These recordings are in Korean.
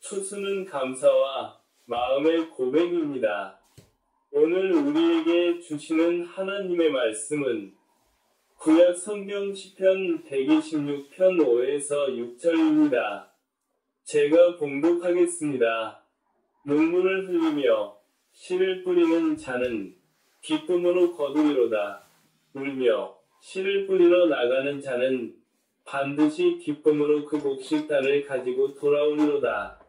추수는 감사와 마음의 고백입니다. 오늘 우리에게 주시는 하나님의 말씀은 구약 성경 시편 126편 5에서 6절입니다. 제가 봉독하겠습니다. 눈물을 흘리며 씨를 뿌리는 자는 기쁨으로 거두리로다. 울며 씨를 뿌리러 나가는 자는 반드시 기쁨으로 그 곡식단을 가지고 돌아오리로다.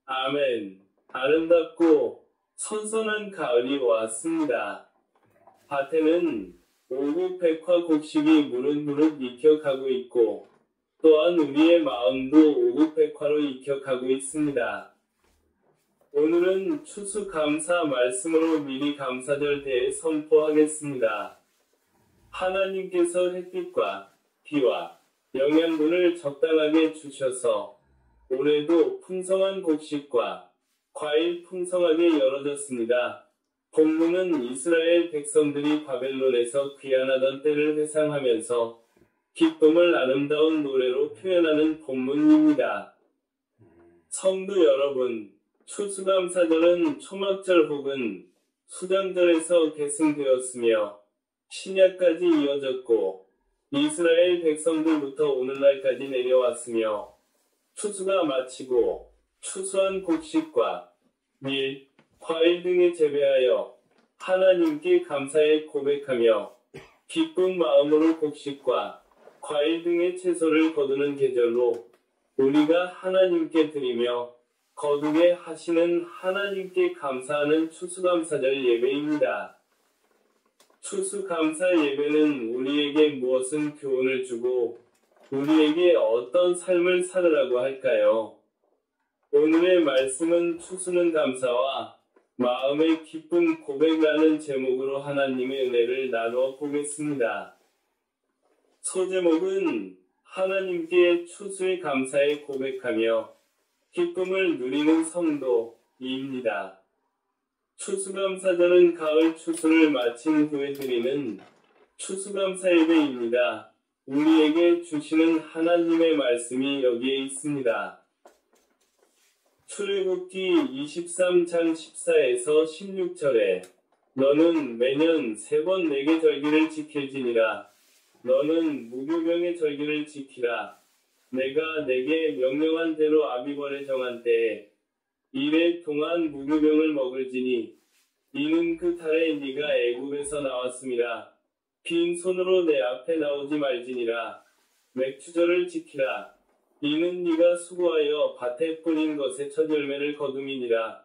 아멘. 아름답고 선선한 가을이 왔습니다. 밭에는 오국 백화 곡식이 무릇무릇 익혀가고 있고 또한 우리의 마음도 오국 백화로 익혀가고 있습니다. 오늘은 추수감사 말씀으로 미리 감사절 대에 선포하겠습니다. 하나님께서 햇빛과 비와 영양분을 적당하게 주셔서 올해도 풍성한 곡식과 과일 풍성하게 열어졌습니다. 본문은 이스라엘 백성들이 바벨론에서 귀환하던 때를 회상하면서 기쁨을 아름다운 노래로 표현하는 본문입니다. 성도 여러분, 추수감사절은 초막절 혹은 수장절에서 계승되었으며 신약까지 이어졌고 이스라엘 백성들부터 오늘날까지 내려왔으며 추수가 마치고 추수한 곡식과 밀, 과일 등에 재배하여 하나님께 감사의 고백하며 기쁜 마음으로 곡식과 과일 등의 채소를 거두는 계절로 우리가 하나님께 드리며 거두게 하시는 하나님께 감사하는 추수감사절 예배입니다. 추수감사 예배는 우리에게 무엇은 교훈을 주고 우리에게 어떤 삶을 살으라고 할까요? 오늘의 말씀은 추수는 감사와 마음의 기쁨 고백이라는 제목으로 하나님의 은혜를 나누어 보겠습니다. 소제목은 하나님께 추수의 감사에 고백하며 기쁨을 누리는 성도입니다. 추수감사절은 가을 추수를 마친 후에 드리는 추수감사 예배입니다. 우리에게 주시는 하나님의 말씀이 여기에 있습니다. 출애굽기 23장 14에서 16절에 너는 매년 3번 내게 절기를 지킬지니라. 너는 무교병의 절기를 지키라. 내가 내게 명령한 대로 아비벌에 정한 때에 이래 동안 무교병을 먹을지니 이는 그 달에 네가 애굽에서 나왔음이라. 빈 손으로 내 앞에 나오지 말지니라. 맥추절을 지키라. 이는 네가 수고하여 밭에 뿌린 것의 첫 열매를 거둠이니라.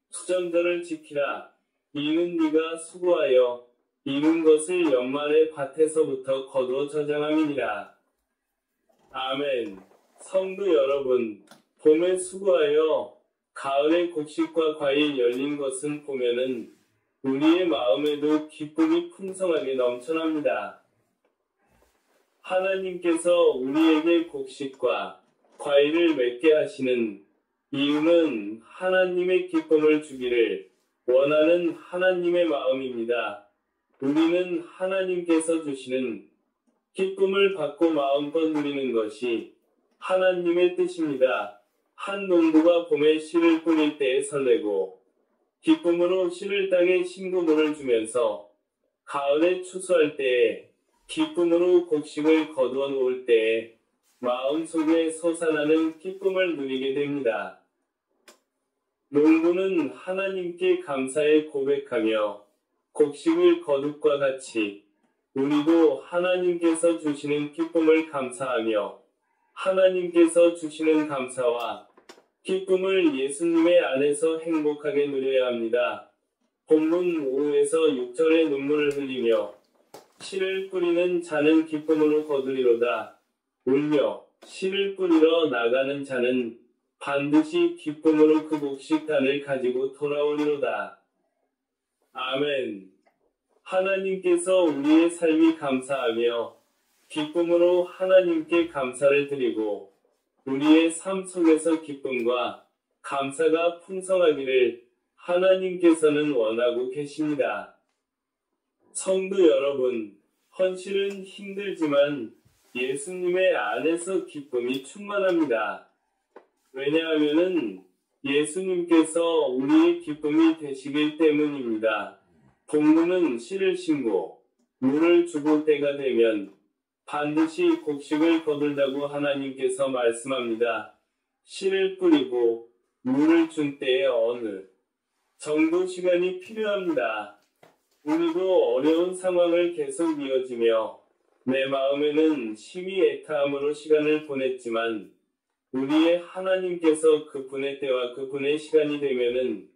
수정절을 지키라. 이는 네가 수고하여 이룬 것을 연말에 밭에서부터 거두어 저장함이니라. 아멘. 성도 여러분, 봄에 수고하여 가을에 곡식과 과일 열린 것은 보면은 우리의 마음에도 기쁨이 풍성하게 넘쳐납니다. 하나님께서 우리에게 곡식과 과일을 맺게 하시는 이유는 하나님의 기쁨을 주기를 원하는 하나님의 마음입니다. 우리는 하나님께서 주시는 기쁨을 받고 마음껏 누리는 것이 하나님의 뜻입니다. 한 농부가 봄에 씨를 뿌릴 때에 설레고 기쁨으로 씨를 땅에 신고물을 주면서 가을에 추수할 때에 기쁨으로 곡식을 거두어 놓을 때에 마음속에 솟아나는 기쁨을 누리게 됩니다. 농부는 하나님께 감사의 고백하며 곡식을 거둘과 같이 우리도 하나님께서 주시는 기쁨을 감사하며 하나님께서 주시는 감사와 기쁨을 예수님의 안에서 행복하게 누려야 합니다. 본문 5에서 6절에 눈물을 흘리며 씨를 뿌리는 자는 기쁨으로 거두리로다. 울며 씨를 뿌리러 나가는 자는 반드시 기쁨으로 그 곡식단을 가지고 돌아오리로다. 아멘. 하나님께서 우리의 삶이 감사하며 기쁨으로 하나님께 감사를 드리고 우리의 삶 속에서 기쁨과 감사가 풍성하기를 하나님께서는 원하고 계십니다. 성도 여러분, 헌신은 힘들지만 예수님의 안에서 기쁨이 충만합니다. 왜냐하면은 예수님께서 우리의 기쁨이 되시기 때문입니다. 동무는 씨를 심고 물을 주고 때가 되면 반드시 곡식을 거둔다고 하나님께서 말씀합니다. 씨를 뿌리고 물을 준 때에 어느 정도 시간이 필요합니다. 우리도 어려운 상황을 계속 이어지며 내 마음에는 심히 애타함으로 시간을 보냈지만 우리의 하나님께서 그분의 때와 그분의 시간이 되면은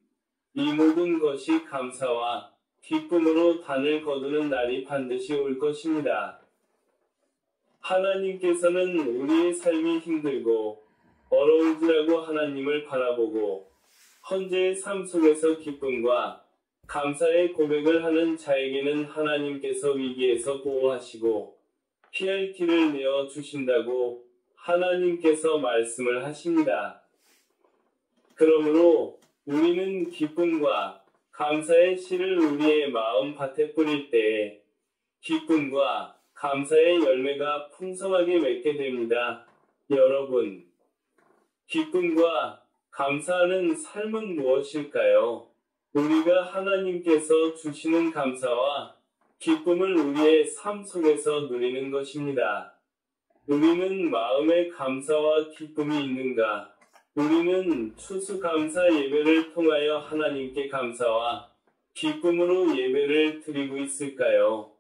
이 모든 것이 감사와 기쁨으로 단을 거두는 날이 반드시 올 것입니다. 하나님께서는 우리의 삶이 힘들고 어려울지라고 하나님을 바라보고 현재의 삶 속에서 기쁨과 감사의 고백을 하는 자에게는 하나님께서 위기에서 보호하시고 피할 길을 내어 주신다고 하나님께서 말씀을 하십니다. 그러므로 우리는 기쁨과 감사의 씨를 우리의 마음 밭에 뿌릴 때에 기쁨과 감사의 열매가 풍성하게 맺게 됩니다. 여러분, 기쁨과 감사하는 삶은 무엇일까요? 우리가 하나님께서 주시는 감사와 기쁨을 우리의 삶 속에서 누리는 것입니다. 우리는 마음에 감사와 기쁨이 있는가? 우리는 추수감사 예배를 통하여 하나님께 감사와 기쁨으로 예배를 드리고 있을까요?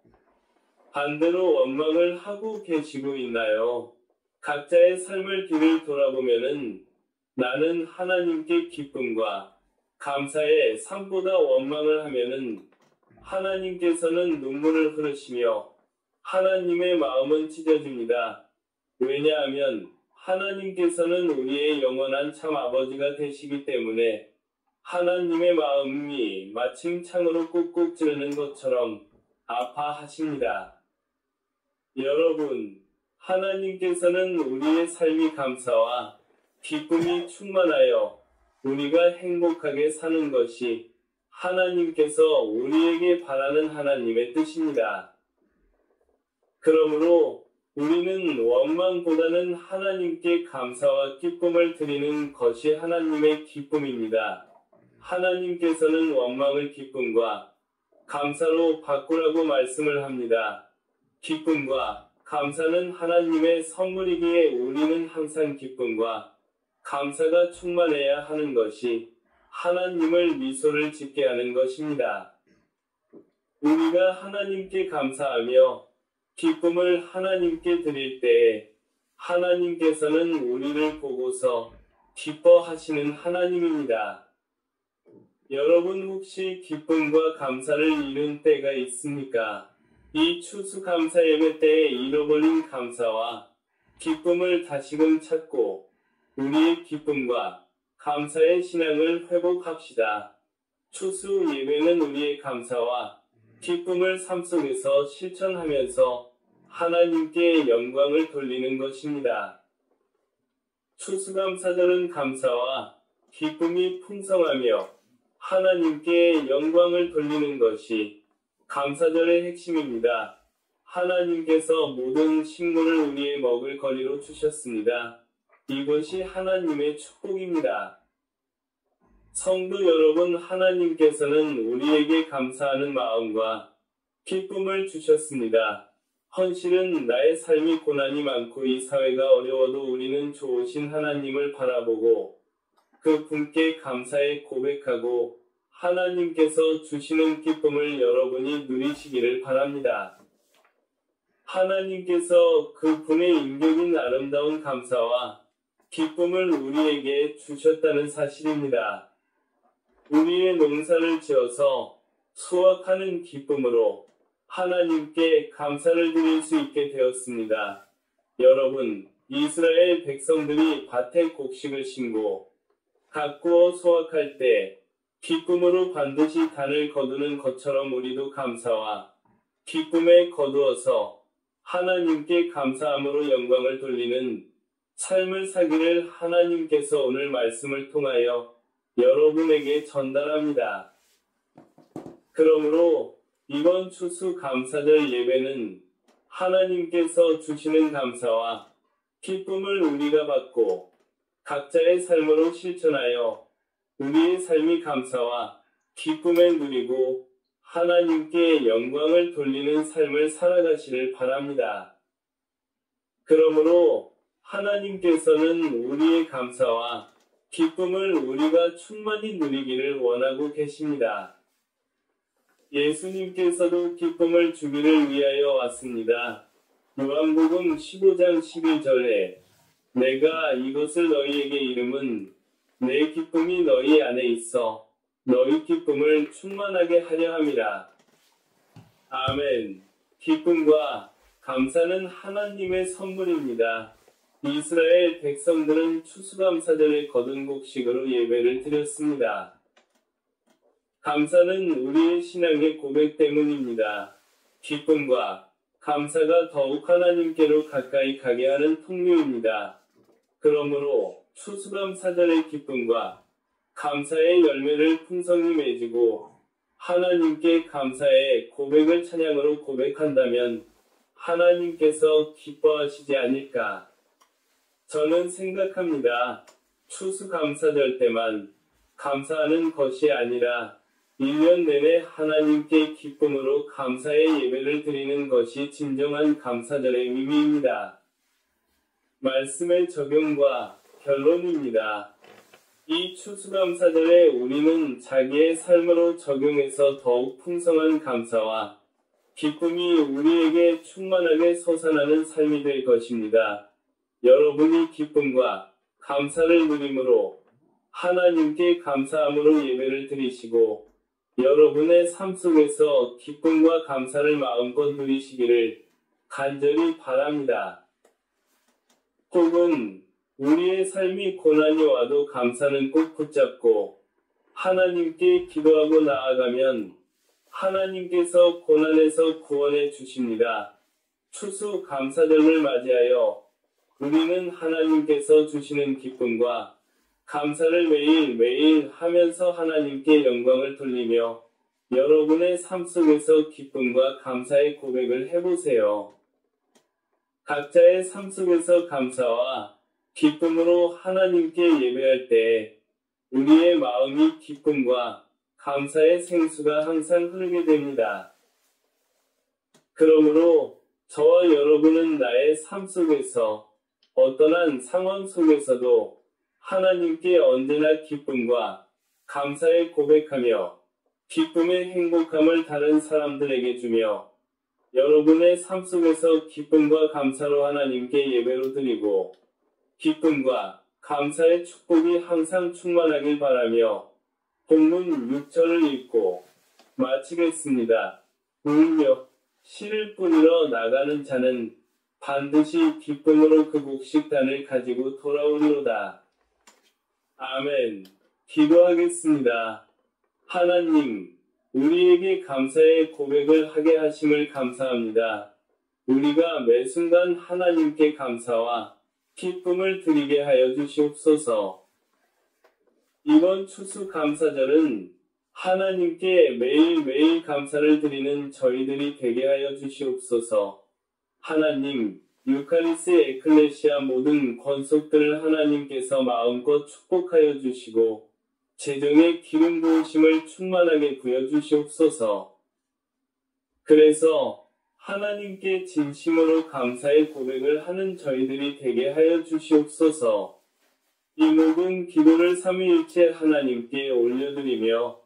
반대로 원망을 하고 계시고 있나요? 각자의 삶을 뒤를 돌아보면은 나는 하나님께 기쁨과 감사의 삶보다 원망을 하면은 하나님께서는 눈물을 흐르시며 하나님의 마음은 찢어집니다. 왜냐하면 하나님께서는 우리의 영원한 참 아버지가 되시기 때문에 하나님의 마음이 마침 창으로 꾹꾹 찌르는 것처럼 아파하십니다. 여러분, 하나님께서는 우리의 삶이 감사와 기쁨이 충만하여 우리가 행복하게 사는 것이 하나님께서 우리에게 바라는 하나님의 뜻입니다. 그러므로 우리는 원망보다는 하나님께 감사와 기쁨을 드리는 것이 하나님의 기쁨입니다. 하나님께서는 원망을 기쁨과 감사로 바꾸라고 말씀을 합니다. 기쁨과 감사는 하나님의 선물이기에 우리는 항상 기쁨과 감사가 충만해야 하는 것이 하나님을 미소를 짓게 하는 것입니다. 우리가 하나님께 감사하며 기쁨을 하나님께 드릴 때에 하나님께서는 우리를 보고서 기뻐하시는 하나님입니다. 여러분 혹시 기쁨과 감사를 잃은 때가 있습니까? 이 추수감사 예배 때에 잃어버린 감사와 기쁨을 다시금 찾고 우리의 기쁨과 감사의 신앙을 회복합시다. 추수 예배는 우리의 감사와 기쁨을 삶 속에서 실천하면서 하나님께 영광을 돌리는 것입니다. 추수감사절은 감사와 기쁨이 풍성하며 하나님께 영광을 돌리는 것이 감사절의 핵심입니다. 하나님께서 모든 식물을 우리의 먹을 거리로 주셨습니다. 이것이 하나님의 축복입니다. 성도 여러분, 하나님께서는 우리에게 감사하는 마음과 기쁨을 주셨습니다. 헌실은 나의 삶이 고난이 많고 이 사회가 어려워도 우리는 좋으신 하나님을 바라보고 그 분께 감사에 고백하고 하나님께서 주시는 기쁨을 여러분이 누리시기를 바랍니다. 하나님께서 그 분의 인격인 아름다운 감사와 기쁨을 우리에게 주셨다는 사실입니다. 우리의 농사를 지어서 수확하는 기쁨으로 하나님께 감사를 드릴 수 있게 되었습니다. 여러분, 이스라엘 백성들이 밭에 곡식을 심고 가꾸어 수확할 때 기쁨으로 반드시 단을 거두는 것처럼 우리도 감사와 기쁨에 거두어서 하나님께 감사함으로 영광을 돌리는 삶을 사기를 하나님께서 오늘 말씀을 통하여 여러분에게 전달합니다. 그러므로 이번 추수감사절 예배는 하나님께서 주시는 감사와 기쁨을 우리가 받고 각자의 삶으로 실천하여 우리의 삶이 감사와 기쁨에 누리고 하나님께 영광을 돌리는 삶을 살아가시를 바랍니다. 그러므로 하나님께서는 우리의 감사와 기쁨을 우리가 충만히 누리기를 원하고 계십니다. 예수님께서도 기쁨을 주기를 위하여 왔습니다. 요한복음 15장 11절에 내가 이것을 너희에게 이름은 내 기쁨이 너희 안에 있어 너희 기쁨을 충만하게 하려 함이라. 아멘. 기쁨과 감사는 하나님의 선물입니다. 이스라엘 백성들은 추수감사절에 거둔 곡식으로 예배를 드렸습니다. 감사는 우리의 신앙의 고백 때문입니다. 기쁨과 감사가 더욱 하나님께로 가까이 가게 하는 통로입니다. 그러므로 추수감사절의 기쁨과 감사의 열매를 풍성히 맺고 하나님께 감사의 고백을 찬양으로 고백한다면 하나님께서 기뻐하시지 않을까? 저는 생각합니다. 추수감사절 때만 감사하는 것이 아니라 1년 내내 하나님께 기쁨으로 감사의 예배를 드리는 것이 진정한 감사절의 의미입니다. 말씀의 적용과 결론입니다. 이 추수감사절에 우리는 자기의 삶으로 적용해서 더욱 풍성한 감사와 기쁨이 우리에게 충만하게 솟아나는 삶이 될 것입니다. 여러분이 기쁨과 감사를 누림으로 하나님께 감사함으로 예배를 드리시고 여러분의 삶 속에서 기쁨과 감사를 마음껏 누리시기를 간절히 바랍니다. 혹은 우리의 삶이 고난이 와도 감사는 꼭 붙잡고 하나님께 기도하고 나아가면 하나님께서 고난에서 구원해 주십니다. 추수감사절을 맞이하여 우리는 하나님께서 주시는 기쁨과 감사를 매일매일 하면서 하나님께 영광을 돌리며 여러분의 삶 속에서 기쁨과 감사의 고백을 해보세요. 각자의 삶 속에서 감사와 기쁨으로 하나님께 예배할 때 우리의 마음이 기쁨과 감사의 생수가 항상 흐르게 됩니다. 그러므로 저와 여러분은 나의 삶 속에서 어떠한 상황 속에서도 하나님께 언제나 기쁨과 감사의 고백하며 기쁨의 행복함을 다른 사람들에게 주며 여러분의 삶 속에서 기쁨과 감사로 하나님께 예배로 드리고 기쁨과 감사의 축복이 항상 충만하길 바라며 본문 6절을 읽고 마치겠습니다. 울며 씨를 뿌리러 나가는 자는 반드시 기쁨으로 그 곡식단을 가지고 돌아오리로다. 아멘. 기도하겠습니다. 하나님, 우리에게 감사의 고백을 하게 하심을 감사합니다. 우리가 매 순간 하나님께 감사와 기쁨을 드리게 하여 주시옵소서. 이번 추수감사절은 하나님께 매일매일 감사를 드리는 저희들이 되게 하여 주시옵소서. 하나님, 유카리스 에클레시아 모든 권속들을 하나님께서 마음껏 축복하여 주시고 재정의 기름 부으심을 충만하게 부여주시옵소서. 그래서 하나님께 진심으로 감사의 고백을 하는 저희들이 되게 하여 주시옵소서. 이 모든 기도를 삼위일체 하나님께 올려드리며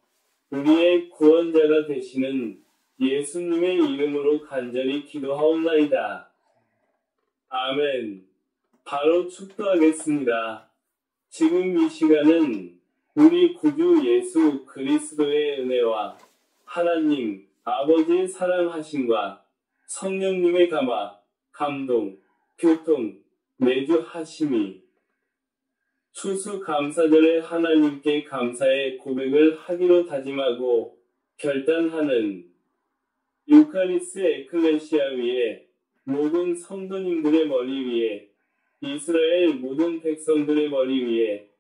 우리의 구원자가 되시는 예수님의 이름으로 간절히 기도하옵나이다. 아멘. 바로 축도하겠습니다. 지금 이 시간은 우리 구주 예수 그리스도의 은혜와 하나님 아버지의 사랑하심과 성령님의 감화, 감동, 교통, 내주하심이 추수감사절에 하나님께 감사의 고백을 하기로 다짐하고 결단하는 유카리스 에클레시아 위에 모든 성도님들의 머리 위에 이스라엘 모든 백성들의 머리 위에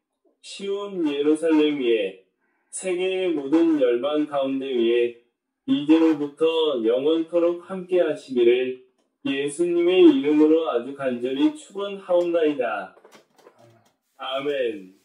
시온 예루살렘 위에 세계의 모든 열방 가운데 위에 이제로부터 영원토록 함께 하시기를 예수님의 이름으로 아주 간절히 축원하옵나이다. 아멘.